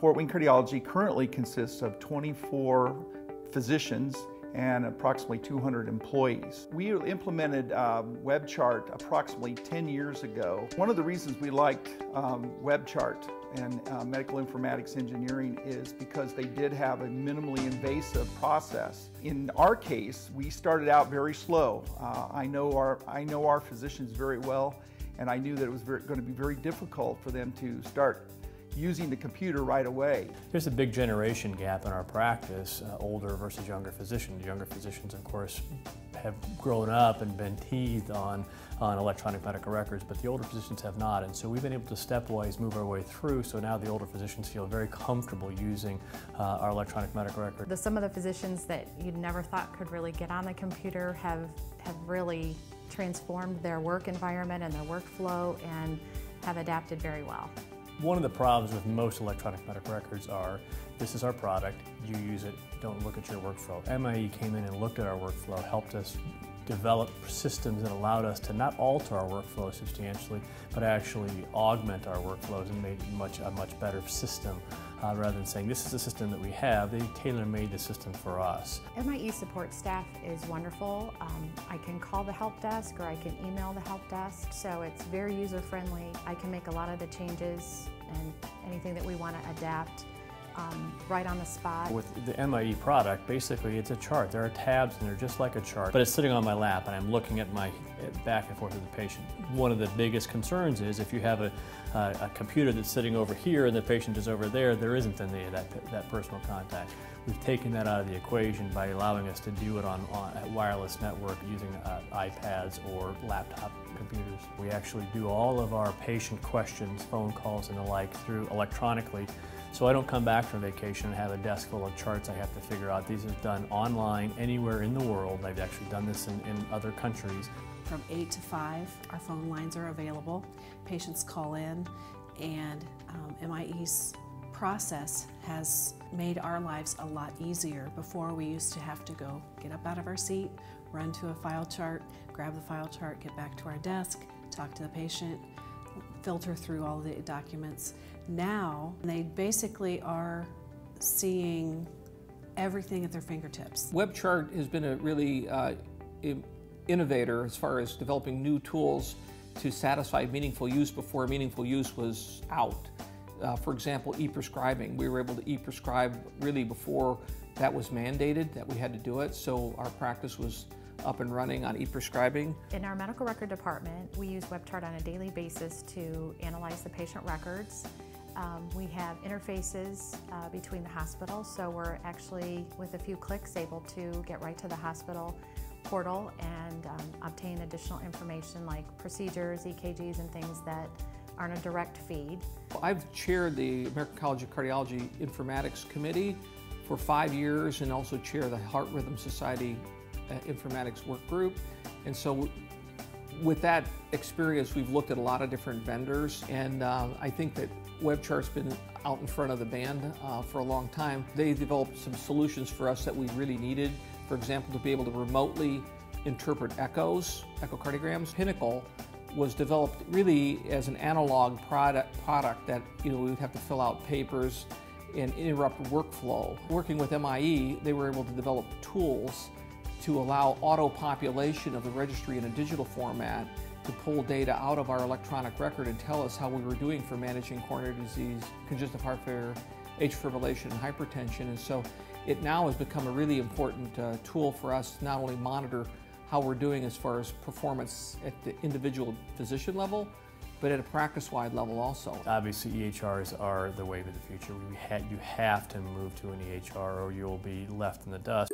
Fort Wayne Cardiology currently consists of 24 physicians and approximately 200 employees. We implemented WebChart approximately 10 years ago. One of the reasons we liked WebChart and medical informatics engineering is because they did have a minimally invasive process. In our case, we started out very slow. I know our physicians very well, and I knew that it was going to be very difficult for them to start using the computer right away. There's a big generation gap in our practice, older versus younger physicians. Younger physicians, of course, have grown up and been teased on electronic medical records, but the older physicians have not. And so we've been able to stepwise move our way through, so now the older physicians feel very comfortable using our electronic medical record. Some of the physicians that you'd never thought could really get on the computer have really transformed their work environment and their workflow and have adapted very well. One of the problems with most electronic medical records are, this is our product, you use it, don't look at your workflow. MIE came in and looked at our workflow, helped us develop systems that allowed us to not alter our workflow substantially, but actually augment our workflows and made it a much better system. Rather than saying, this is the system that we have, they tailor-made the system for us. MIE support staff is wonderful. I can call the help desk or I can email the help desk, so it's very user-friendly. I can make a lot of the changes and anything that we want to adapt right on the spot. With the MIE product, basically it's a chart. There are tabs and they're just like a chart, but it's sitting on my lap and I'm looking at my back and forth with the patient. One of the biggest concerns is if you have a computer that's sitting over here and the patient is over there, there isn't any of that personal contact. We've taken that out of the equation by allowing us to do it on a wireless network using iPads or laptop computers. We actually do all of our patient questions, phone calls and the like through electronically. So I don't come back from vacation and have a desk full of charts I have to figure out. These are done online anywhere in the world. I've actually done this in other countries. From 8 to 5, our phone lines are available. Patients call in, and MIE's process has made our lives a lot easier. Before, we used to have to go get up out of our seat, run to a file chart, grab the file chart, get back to our desk, talk to the patient, filter through all the documents. Now, they basically are seeing everything at their fingertips. WebChart has been a really innovator as far as developing new tools to satisfy meaningful use before meaningful use was out. For example, e-prescribing. We were able to e-prescribe really before that was mandated, that we had to do it, so our practice was up and running on e-prescribing. In our medical record department, we use WebChart on a daily basis to analyze the patient records. We have interfaces between the hospitals, so we're actually, with a few clicks, able to get right to the hospital portal and obtain additional information like procedures, EKGs, and things that aren't a direct feed. I've chaired the American College of Cardiology Informatics Committee for 5 years and also chair the Heart Rhythm Society Informatics Work Group. And so with that experience, we've looked at a lot of different vendors, and I think that WebChart's been out in front of the band for a long time. They developed some solutions for us that we really needed. For example, to be able to remotely interpret echoes, echocardiograms. Pinnacle was developed really as an analog product that we would have to fill out papers and interrupt workflow. Working with MIE, they were able to develop tools to allow auto-population of the registry in a digital format to pull data out of our electronic record and tell us how we were doing for managing coronary disease, congestive heart failure, atrial fibrillation, and hypertension. And so it now has become a really important tool for us to not only monitor how we're doing as far as performance at the individual physician level, but at a practice-wide level also. Obviously, EHRs are the wave of the future. You have to move to an EHR or you'll be left in the dust.